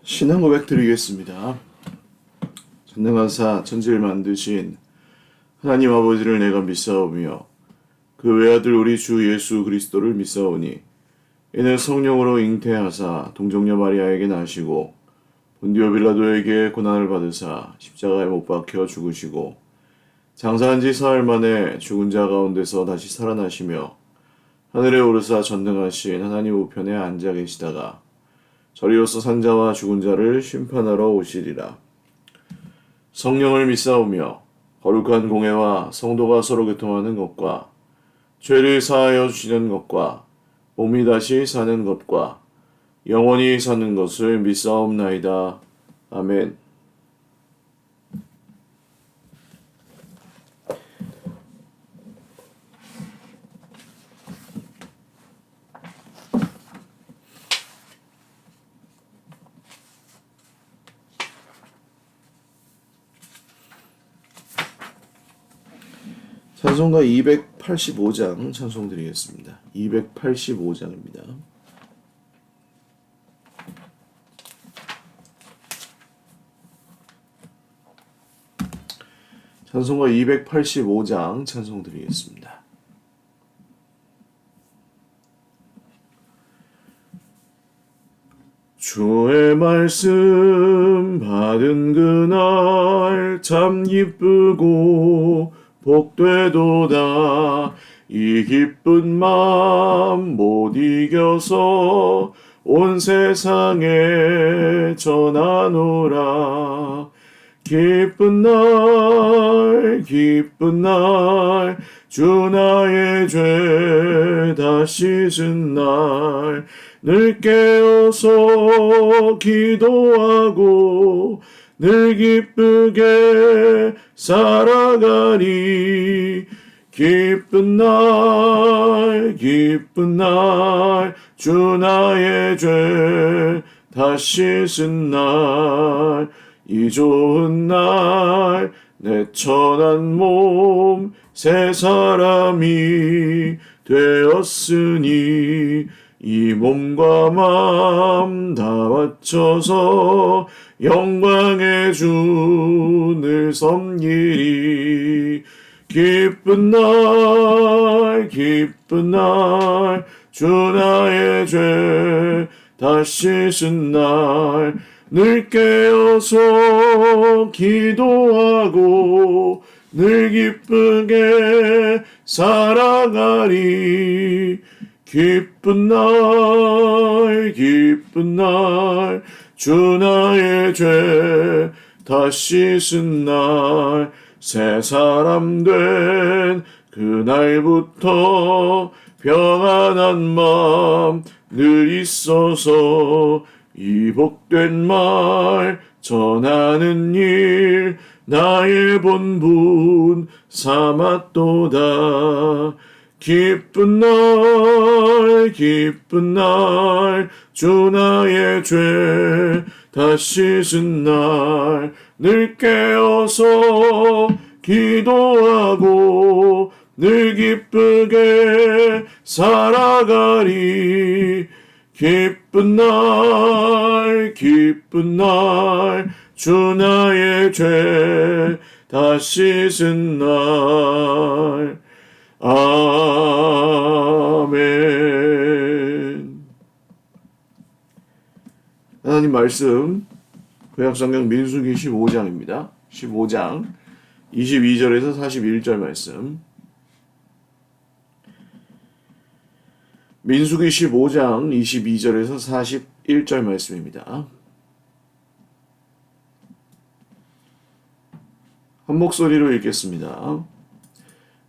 신앙 고백 드리겠습니다. 전능하사 천지를 만드신 하나님 아버지를 내가 믿사오며 그 외아들 우리 주 예수 그리스도를 믿사오니 이는 성령으로 잉태하사 동정녀 마리아에게 나시고 본디오 빌라도에게 고난을 받으사 십자가에 못 박혀 죽으시고 장사한 지 사흘 만에 죽은 자 가운데서 다시 살아나시며 하늘에 오르사 전능하신 하나님 우편에 앉아 계시다가 저리로서 산자와 죽은 자를 심판하러 오시리라. 성령을 믿사오며 거룩한 공회와 성도가 서로 교통하는 것과 죄를 사하여 주시는 것과 몸이 다시 사는 것과 영원히 사는 것을 믿사옵나이다. 아멘. 찬송가 285장 찬송 드리겠습니다. 285장입니다. 찬송가 285장 찬송 드리겠습니다. 주의 말씀 받은 그날 참 기쁘고 복되도다. 이 기쁜 마음 못 이겨서 온 세상에 전하노라. 기쁜 날 주 나의 죄 다 씻은 날 늘 깨어서 기도하고 늘 기쁘게 살아가리. 기쁜 날 주 나의 죄 다 씻은 날 이 좋은 날 내 천한 몸 새 사람이 되었으니 이 몸과 마음 다 바쳐서 영광의 주를 섬기리. 기쁜 날 주 나의 죄 다 씻은 날 늘 깨어서 기도하고 늘 기쁘게 살아가리. 기쁜 날 주 나의 죄 다 씻은 날 새 사람 된 그날부터 평안한 마음 늘 있어서 이 복된 말 전하는 일 나의 본분 삼았도다. 기쁜 날 주 나의 죄 다 씻은 날 늘 깨어서 기도하고 늘 기쁘게 살아가리. 기쁜 날 주 나의 죄 다 씻은 날. 아멘. 하나님 말씀 구약성경 민수기 15장입니다. 15장 22절에서 41절 말씀. 민수기 15장 22절에서 41절 말씀입니다. 한 목소리로 읽겠습니다.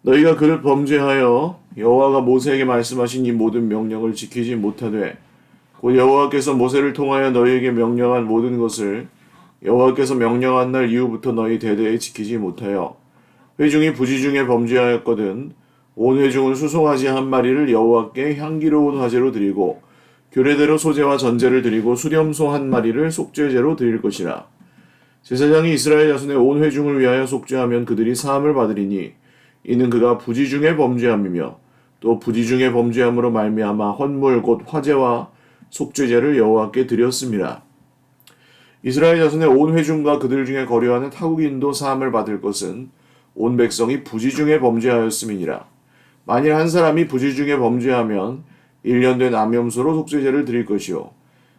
너희가 그를 범죄하여 여호와가 모세에게 말씀하신 이 모든 명령을 지키지 못하되 곧 여호와께서 모세를 통하여 너희에게 명령한 모든 것을 여호와께서 명령한 날 이후부터 너희 대대에 지키지 못하여 회중이 부지중에 범죄하였거든 온 회중은 수송아지 한 마리를 여호와께 향기로운 화제로 드리고 규례대로 소제와 전제를 드리고 수렴소 한 마리를 속죄제로 드릴 것이라. 제사장이 이스라엘 자손의 온 회중을 위하여 속죄하면 그들이 사함을 받으리니 이는 그가 부지중에 범죄함이며 또 부지중에 범죄함으로 말미암아 헌물 곧 화제와 속죄제를 여호와께 드렸습니다. 이스라엘 자손의 온 회중과 그들 중에 거류하는 타국인도 사함을 받을 것은 온 백성이 부지 중에 범죄하였음이니라. 만일 한 사람이 부지 중에 범죄하면 1년 된 암염소로 속죄제를 드릴 것이요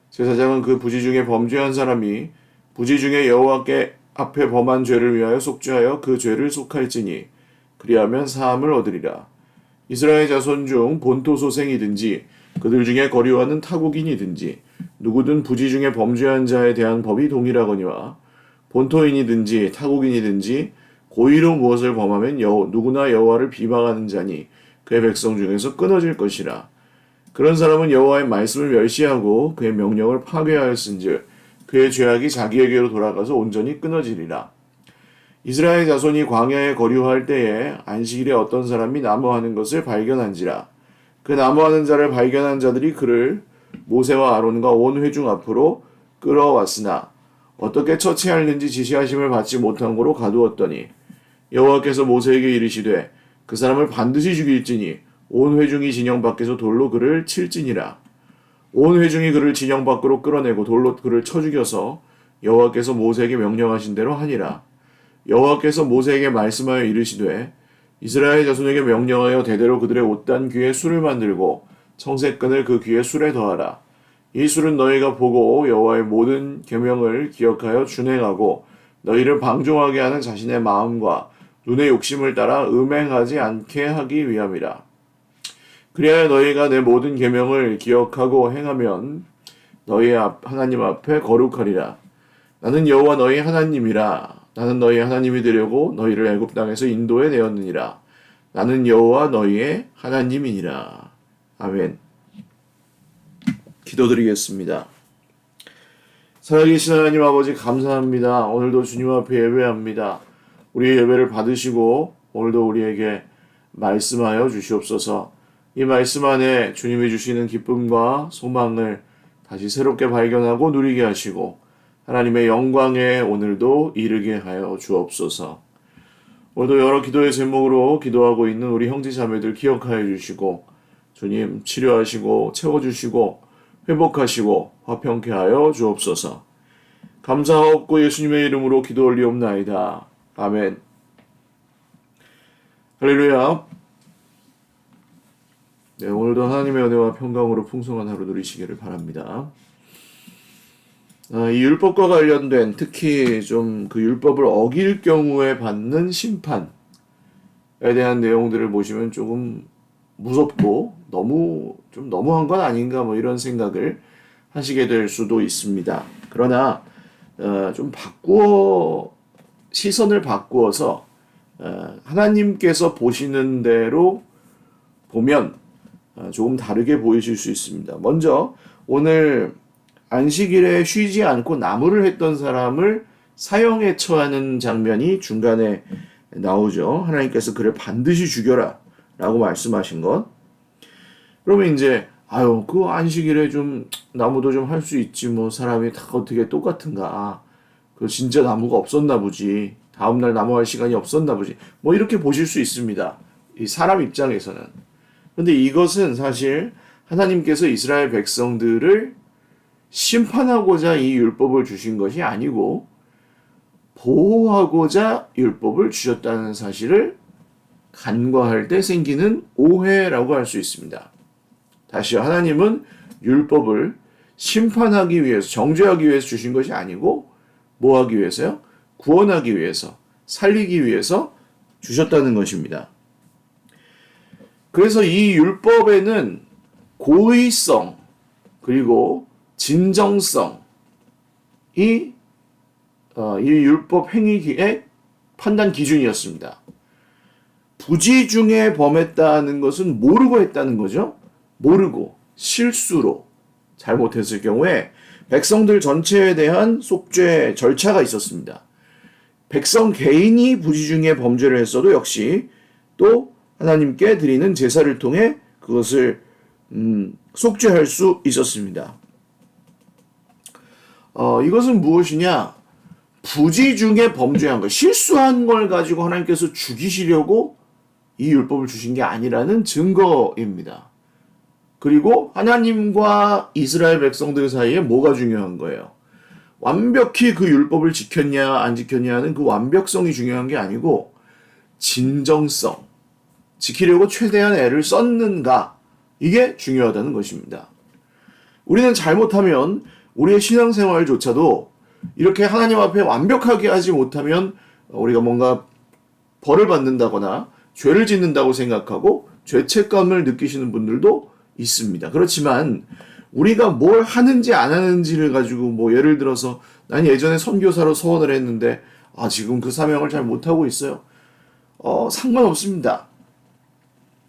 제사장은 그 부지 중에 범죄한 사람이 부지 중에 여호와께 앞에 범한 죄를 위하여 속죄하여 그 죄를 속할지니 그리하면 사함을 얻으리라. 이스라엘 자손 중 본토 소생이든지 그들 중에 거류하는 타국인이든지 누구든 부지 중에 범죄한 자에 대한 법이 동일하거니와 본토인이든지 타국인이든지 고의로 무엇을 범하면 누구나 여호와를 비방하는 자니 그의 백성 중에서 끊어질 것이라. 그런 사람은 여호와의 말씀을 멸시하고 그의 명령을 파괴하였은즉 그의 죄악이 자기에게로 돌아가서 온전히 끊어지리라. 이스라엘 자손이 광야에 거류할 때에 안식일에 어떤 사람이 나무하는 것을 발견한지라. 그 나무하는 자를 발견한 자들이 그를 모세와 아론과 온 회중 앞으로 끌어왔으나 어떻게 처치하는지 지시하심을 받지 못한 고로 가두었더니 여호와께서 모세에게 이르시되 그 사람을 반드시 죽일지니 온 회중이 진영 밖에서 돌로 그를 칠지니라. 온 회중이 그를 진영 밖으로 끌어내고 돌로 그를 쳐 죽여서 여호와께서 모세에게 명령하신 대로 하니라. 여호와께서 모세에게 말씀하여 이르시되 이스라엘 자손에게 명령하여 대대로 그들의 옷단 귀에 술을 만들고 청색끈을 그 귀에 술에 더하라. 이 술은 너희가 보고 여호와의 모든 계명을 기억하여 준행하고 너희를 방종하게 하는 자신의 마음과 눈의 욕심을 따라 음행하지 않게 하기 위함이라. 그리하여 너희가 내 모든 계명을 기억하고 행하면 너희 하나님 앞에 거룩하리라. 나는 여호와 너희 하나님이라. 나는 너희 하나님이 되려고 너희를 애굽 땅에서 인도해 내었느니라. 나는 여호와 너희의 하나님이니라. 아멘. 기도드리겠습니다. 살아계신 하나님 아버지 감사합니다. 오늘도 주님 앞에 예배합니다. 우리의 예배를 받으시고 오늘도 우리에게 말씀하여 주시옵소서. 이 말씀 안에 주님이 주시는 기쁨과 소망을 다시 새롭게 발견하고 누리게 하시고 하나님의 영광에 오늘도 이르게 하여 주옵소서. 오늘도 여러 기도의 제목으로 기도하고 있는 우리 형제 자매들 기억하여 주시고 주님 치료하시고 채워주시고 회복하시고 화평케 하여 주옵소서. 감사하옵고 예수님의 이름으로 기도 올리옵나이다. 아멘. 할렐루야. 네, 오늘도 하나님의 은혜와 평강으로 풍성한 하루 누리시기를 바랍니다. 이 율법과 관련된 특히 좀 그 율법을 어길 경우에 받는 심판에 대한 내용들을 보시면 조금 무섭고 너무한 건 아닌가 뭐 이런 생각을 하시게 될 수도 있습니다. 그러나 좀 시선을 바꾸어서 하나님께서 보시는 대로 보면 조금 다르게 보이실 수 있습니다. 먼저 오늘 안식일에 쉬지 않고 나무를 했던 사람을 사형에 처하는 장면이 중간에 나오죠. 하나님께서 그를 반드시 죽여라 라고 말씀하신 것. 그러면 이제 그 안식일에 좀 나무도 좀 할 수 있지 뭐 사람이 다 어떻게 똑같은가. 그 진짜 나무가 없었나 보지. 다음날 나무 할 시간이 없었나 보지. 뭐 이렇게 보실 수 있습니다. 이 사람 입장에서는. 근데 이것은 사실 하나님께서 이스라엘 백성들을 심판하고자 이 율법을 주신 것이 아니고 보호하고자 율법을 주셨다는 사실을 간과할 때 생기는 오해라고 할 수 있습니다. 다시 하나님은 율법을 심판하기 위해서 정죄하기 위해서 주신 것이 아니고 뭐 하기 위해서요? 구원하기 위해서 살리기 위해서 주셨다는 것입니다. 그래서 이 율법에는 고의성 그리고 진정성이 이 율법 행위의 판단 기준이었습니다. 부지 중에 범했다는 것은 모르고 했다는 거죠. 모르고 실수로 잘못했을 경우에 백성들 전체에 대한 속죄 절차가 있었습니다. 백성 개인이 부지 중에 범죄를 했어도 역시 또 하나님께 드리는 제사를 통해 그것을 속죄할 수 있었습니다. 이것은 무엇이냐? 부지 중에 범죄한 것, 실수한 걸 가지고 하나님께서 죽이시려고 이 율법을 주신 게 아니라는 증거입니다. 그리고 하나님과 이스라엘 백성들 사이에 뭐가 중요한 거예요? 완벽히 그 율법을 지켰냐 안 지켰냐는 그 완벽성이 중요한 게 아니고 진정성, 지키려고 최대한 애를 썼는가, 이게 중요하다는 것입니다. 우리는 잘못하면 우리의 신앙생활조차도 이렇게 하나님 앞에 완벽하게 하지 못하면 우리가 뭔가 벌을 받는다거나 죄를 짓는다고 생각하고 죄책감을 느끼시는 분들도 있습니다. 그렇지만 우리가 뭘 하는지 안 하는지를 가지고 뭐 예를 들어서 난 예전에 선교사로 소원을 했는데 지금 그 사명을 잘 못하고 있어요. 상관없습니다.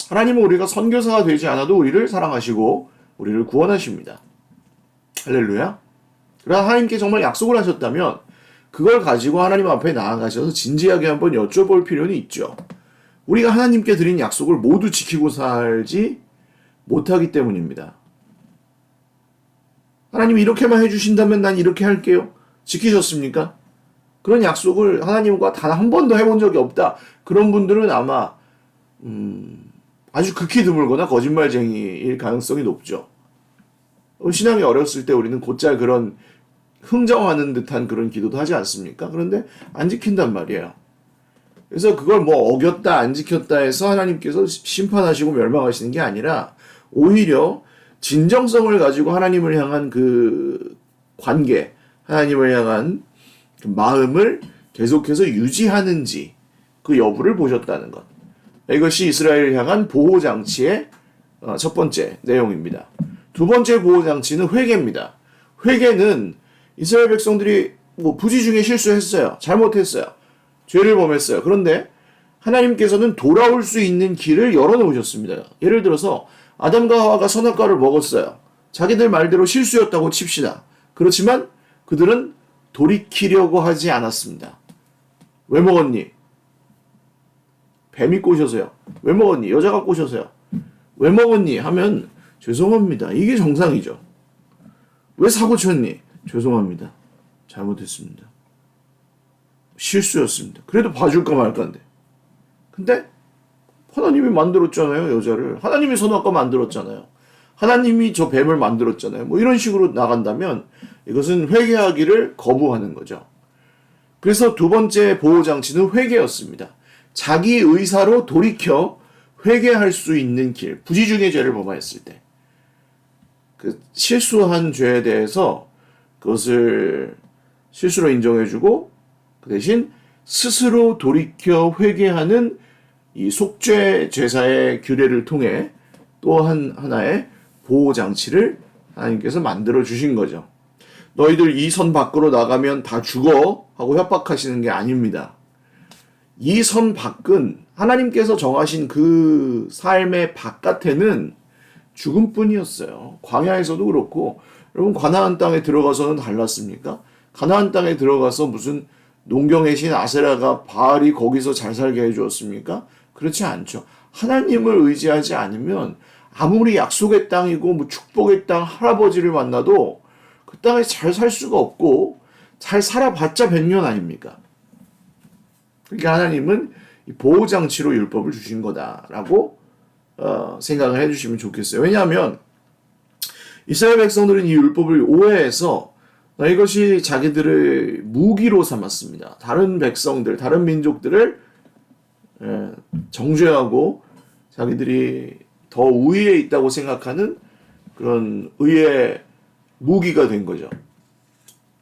하나님은 우리가 선교사가 되지 않아도 우리를 사랑하시고 우리를 구원하십니다. 할렐루야. 그러나 하나님께 정말 약속을 하셨다면 그걸 가지고 하나님 앞에 나아가셔서 진지하게 한번 여쭤볼 필요는 있죠. 우리가 하나님께 드린 약속을 모두 지키고 살지 못하기 때문입니다. 하나님이 이렇게만 해주신다면 난 이렇게 할게요. 지키셨습니까? 그런 약속을 하나님과 단 한 번도 해본 적이 없다. 그런 분들은 아마 아주 극히 드물거나 거짓말쟁이일 가능성이 높죠. 신앙이 어렸을 때 우리는 곧잘 그런 흥정하는 듯한 그런 기도도 하지 않습니까? 그런데 안 지킨단 말이에요. 그래서 그걸 뭐 어겼다 안 지켰다 해서 하나님께서 심판하시고 멸망하시는 게 아니라 오히려 진정성을 가지고 하나님을 향한 그 관계, 하나님을 향한 그 마음을 계속해서 유지하는지 그 여부를 보셨다는 것. 이것이 이스라엘을 향한 보호장치의 첫 번째 내용입니다. 두 번째 보호장치는 회개입니다. 회개는 이스라엘 백성들이 뭐 부지 중에 실수했어요. 잘못했어요. 죄를 범했어요. 그런데 하나님께서는 돌아올 수 있는 길을 열어놓으셨습니다. 예를 들어서 아담과 하와가 선악과를 먹었어요. 자기들 말대로 실수였다고 칩시다. 그렇지만 그들은 돌이키려고 하지 않았습니다. 왜 먹었니? 뱀이 꼬셔서요. 왜 먹었니? 여자가 꼬셔서요. 왜 먹었니? 하면 죄송합니다. 이게 정상이죠. 왜 사고 쳤니? 죄송합니다. 잘못했습니다. 실수였습니다. 그래도 봐줄까 말까인데. 근데 하나님이 만들었잖아요, 여자를. 하나님이 선악과 만들었잖아요. 하나님이 저 뱀을 만들었잖아요. 뭐 이런 식으로 나간다면 이것은 회개하기를 거부하는 거죠. 그래서 두 번째 보호장치는 회개였습니다. 자기 의사로 돌이켜 회개할 수 있는 길, 부지 중에 죄를 범하였을 때 그 실수한 죄에 대해서 그것을 실수로 인정해주고 그 대신 스스로 돌이켜 회개하는 이 속죄 제사의 규례를 통해 또 하나의 보호장치를 하나님께서 만들어 주신 거죠. 너희들 이 선 밖으로 나가면 다 죽어 하고 협박하시는 게 아닙니다. 이 선 밖은 하나님께서 정하신 그 삶의 바깥에는 죽음뿐이었어요. 광야에서도 그렇고, 여러분 가나안 땅에 들어가서는 달랐습니까? 가나안 땅에 들어가서 무슨 농경의 신 아세라가 바알이 거기서 잘 살게 해주었습니까? 그렇지 않죠. 하나님을 의지하지 않으면 아무리 약속의 땅이고 뭐 축복의 땅 할아버지를 만나도 그 땅에 잘 살 수가 없고 잘 살아봤자 100년 아닙니까? 그러니까 하나님은 보호장치로 율법을 주신 거다라고 생각을 해주시면 좋겠어요. 왜냐하면 이스라엘 백성들은 이 율법을 오해해서 이것이 자기들의 무기로 삼았습니다. 다른 백성들, 다른 민족들을 정죄하고 자기들이 더 우위에 있다고 생각하는 그런 의의 무기가 된 거죠.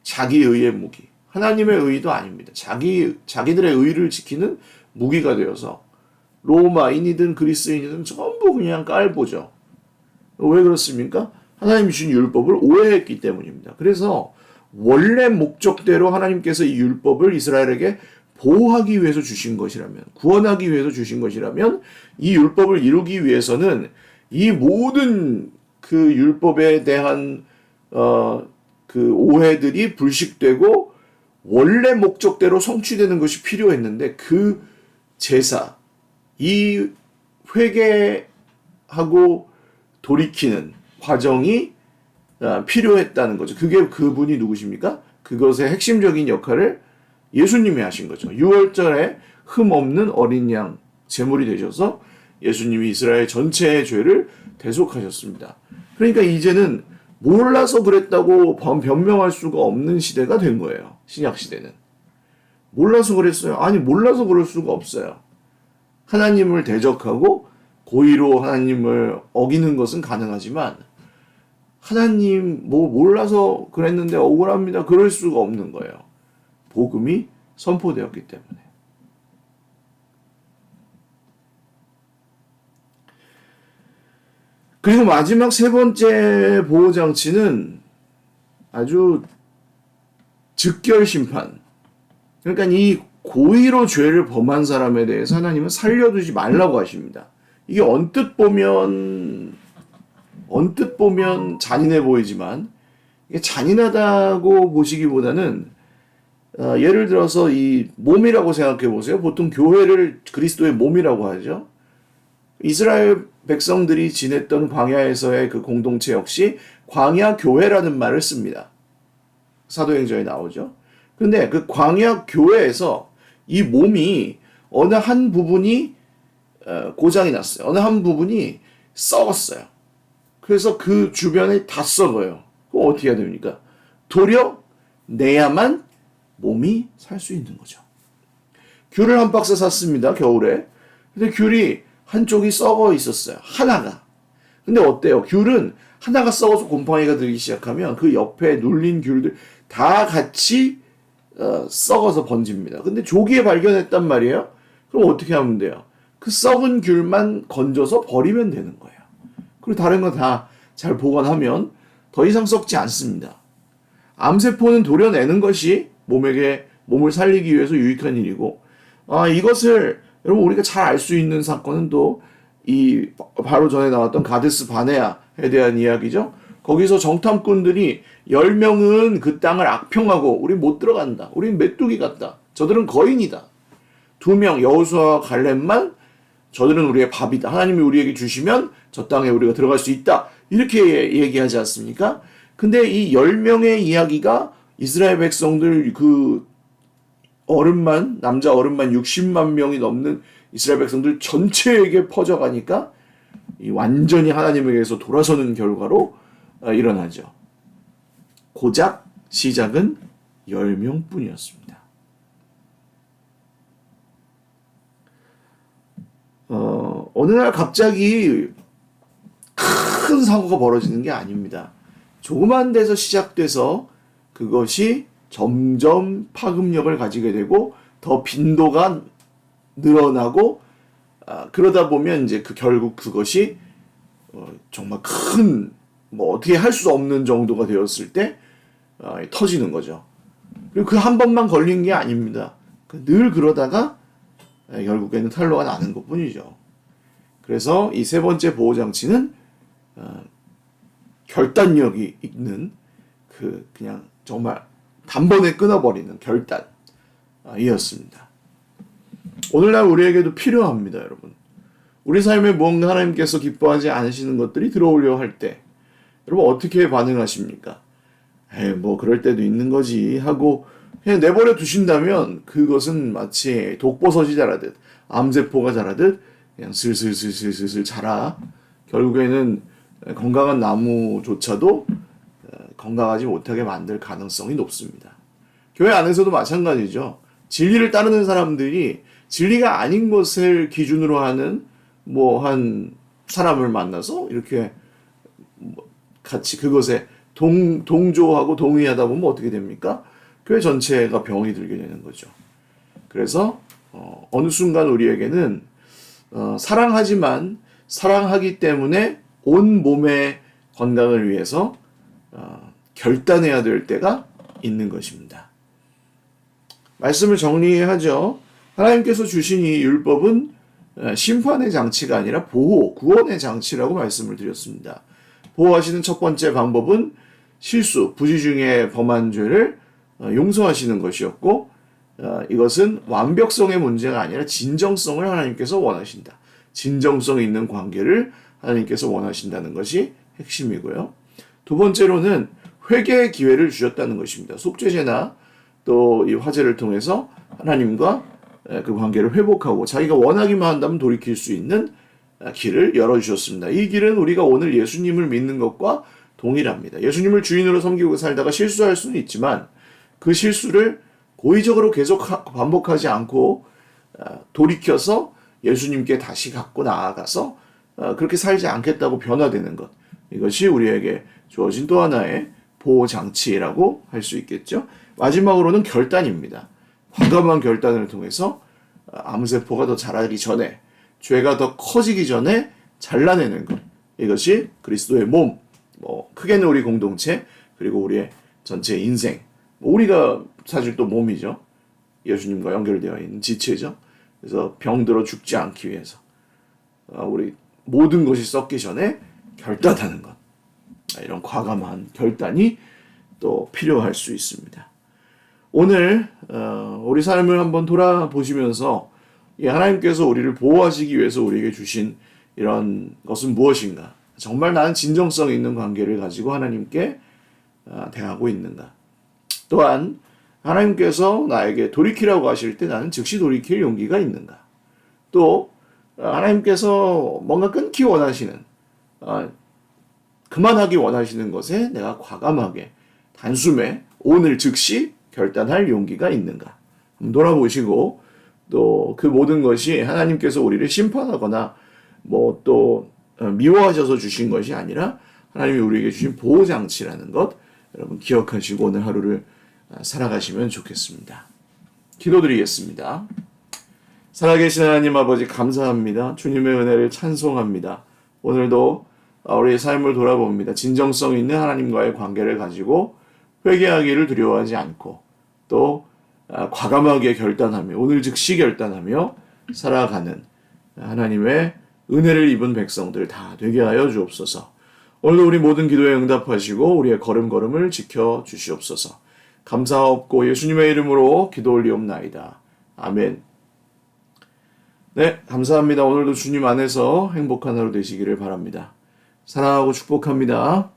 자기 의의 무기. 하나님의 의도 아닙니다. 자기들의 의를 지키는 무기가 되어서 로마인이든 그리스인이든 전부 그냥 깔보죠. 왜 그렇습니까? 하나님이 주신 율법을 오해했기 때문입니다. 그래서 원래 목적대로 하나님께서 이 율법을 이스라엘에게 보호하기 위해서 주신 것이라면, 구원하기 위해서 주신 것이라면, 이 율법을 이루기 위해서는 이 모든 그 율법에 대한 그 오해들이 불식되고 원래 목적대로 성취되는 것이 필요했는데 그 제사, 이 회개하고 돌이키는 과정이 필요했다는 거죠. 그게 그분이 누구십니까? 그것의 핵심적인 역할을 예수님이 하신 거죠. 유월절에 흠 없는 어린 양 제물이 되셔서 예수님이 이스라엘 전체의 죄를 대속하셨습니다. 그러니까 이제는 몰라서 그랬다고 변명할 수가 없는 시대가 된 거예요. 신약 시대는. 몰라서 그랬어요. 아니, 몰라서 그럴 수가 없어요. 하나님을 대적하고 고의로 하나님을 어기는 것은 가능하지만 하나님 몰라서 그랬는데 억울합니다. 그럴 수가 없는 거예요. 복음이 선포되었기 때문에. 그리고 마지막 세 번째 보호장치는 아주 즉결 심판. 그러니까 이 고의로 죄를 범한 사람에 대해서 하나님은 살려두지 말라고 하십니다. 이게 언뜻 보면 잔인해 보이지만 이게 잔인하다고 보시기보다는 예를 들어서 이 몸이라고 생각해 보세요. 보통 교회를 그리스도의 몸이라고 하죠. 이스라엘 백성들이 지냈던 광야에서의 그 공동체 역시 광야 교회라는 말을 씁니다. 사도행전에 나오죠. 그런데 그 광야 교회에서 이 몸이 어느 한 부분이 고장이 났어요. 어느 한 부분이 썩었어요. 그래서 그 주변에 다 썩어요. 그럼 어떻게 해야 됩니까? 도려 내야만 몸이 살 수 있는 거죠. 귤을 한 박스 샀습니다. 겨울에. 근데 귤이 한쪽이 썩어 있었어요. 하나가. 근데 어때요? 귤은 하나가 썩어서 곰팡이가 들기 시작하면 그 옆에 눌린 귤들 다 같이 썩어서 번집니다. 근데 조기에 발견했단 말이에요. 그럼 어떻게 하면 돼요? 그 썩은 귤만 건져서 버리면 되는 거예요. 그리고 다른 거 다 잘 보관하면 더 이상 썩지 않습니다. 암세포는 도려내는 것이 몸을 살리기 위해서 유익한 일이고, 이것을 여러분 우리가 잘 알 수 있는 사건은 또 이 바로 전에 나왔던 가데스 바네아에 대한 이야기죠. 거기서 정탐꾼들이 10명은 그 땅을 악평하고 우린 못 들어간다. 우린 메뚜기 같다. 저들은 거인이다. 2명 여호수아와 갈렙만 저들은 우리의 밥이다. 하나님이 우리에게 주시면 저 땅에 우리가 들어갈 수 있다. 이렇게 얘기하지 않습니까? 근데 이 10명의 이야기가 이스라엘 백성들 그 남자 어른만 60만 명이 넘는 이스라엘 백성들 전체에게 퍼져가니까 완전히 하나님에게서 돌아서는 결과로 일어나죠. 고작 시작은 10명 뿐이었습니다. 어느 날 갑자기 큰 사고가 벌어지는 게 아닙니다. 조그만 데서 시작돼서 그것이 점점 파급력을 가지게 되고 더 빈도가 늘어나고 그러다 보면 이제 결국 그것이 정말 큰 어떻게 할 수 없는 정도가 되었을 때 터지는 거죠. 그리고 그 한 번만 걸린 게 아닙니다. 늘 그러다가 결국에는 탄로가 나는 것뿐이죠. 그래서 이 세 번째 보호장치는 결단력이 있는 그냥 정말 단번에 끊어버리는 결단이었습니다. 오늘날 우리에게도 필요합니다, 여러분. 우리 삶에 무언가 하나님께서 기뻐하지 않으시는 것들이 들어오려 할 때 여러분 어떻게 반응하십니까? 그럴 때도 있는 거지 하고 그냥 내버려 두신다면 그것은 마치 독버섯이 자라듯 암세포가 자라듯 그냥 슬슬 자라 결국에는 건강한 나무조차도 건강하지 못하게 만들 가능성이 높습니다. 교회 안에서도 마찬가지죠. 진리를 따르는 사람들이 진리가 아닌 것을 기준으로 하는 한 사람을 만나서 이렇게 같이 그것에 동조하고 동의하다 보면 어떻게 됩니까? 교회 전체가 병이 들게 되는 거죠. 그래서 어느 순간 우리에게는 사랑하지만 사랑하기 때문에 온 몸의 건강을 위해서 결단해야 될 때가 있는 것입니다. 말씀을 정리하죠. 하나님께서 주신 이 율법은 심판의 장치가 아니라 보호, 구원의 장치라고 말씀을 드렸습니다. 보호하시는 첫 번째 방법은 실수, 부지 중에 범한 죄를 용서하시는 것이었고 이것은 완벽성의 문제가 아니라 진정성을 하나님께서 원하신다. 진정성 있는 관계를 하나님께서 원하신다는 것이 핵심이고요. 두 번째로는 회개의 기회를 주셨다는 것입니다. 속죄제나 또 이 화제를 통해서 하나님과 그 관계를 회복하고 자기가 원하기만 한다면 돌이킬 수 있는 길을 열어주셨습니다. 이 길은 우리가 오늘 예수님을 믿는 것과 동일합니다. 예수님을 주인으로 섬기고 살다가 실수할 수는 있지만 그 실수를 고의적으로 계속 반복하지 않고 돌이켜서 예수님께 다시 갖고 나아가서 그렇게 살지 않겠다고 변화되는 것. 이것이 우리에게 주어진 또 하나의 보호장치라고 할 수 있겠죠. 마지막으로는 결단입니다. 과감한 결단을 통해서 암세포가 더 자라기 전에, 죄가 더 커지기 전에 잘라내는 것. 이것이 그리스도의 몸, 크게는 우리 공동체, 그리고 우리의 전체 인생. 우리가 사실 또 몸이죠. 예수님과 연결되어 있는 지체죠. 그래서 병들어 죽지 않기 위해서 우리 모든 것이 썩기 전에 결단하는 것. 이런 과감한 결단이 또 필요할 수 있습니다. 오늘 우리 삶을 한번 돌아보시면서 하나님께서 우리를 보호하시기 위해서 우리에게 주신 이런 것은 무엇인가? 정말 나는 진정성 있는 관계를 가지고 하나님께 대하고 있는가? 또한 하나님께서 나에게 돌이키라고 하실 때 나는 즉시 돌이킬 용기가 있는가? 또 하나님께서 뭔가 끊기 원하시는, 그만하기 원하시는 것에 내가 과감하게 단숨에 오늘 즉시 결단할 용기가 있는가? 한번 돌아보시고 또 그 모든 것이 하나님께서 우리를 심판하거나 또 미워하셔서 주신 것이 아니라 하나님이 우리에게 주신 보호장치라는 것, 여러분 기억하시고 오늘 하루를 살아가시면 좋겠습니다. 기도드리겠습니다. 살아계신 하나님 아버지 감사합니다. 주님의 은혜를 찬송합니다. 오늘도 우리의 삶을 돌아봅니다. 진정성 있는 하나님과의 관계를 가지고 회개하기를 두려워하지 않고 또 과감하게 결단하며 오늘 즉시 결단하며 살아가는 하나님의 은혜를 입은 백성들 다 되게 하여 주옵소서. 오늘도 우리 모든 기도에 응답하시고 우리의 걸음걸음을 지켜주시옵소서. 감사하옵고 예수님의 이름으로 기도 올리옵나이다. 아멘. 네, 감사합니다. 오늘도 주님 안에서 행복한 하루 되시기를 바랍니다. 사랑하고 축복합니다.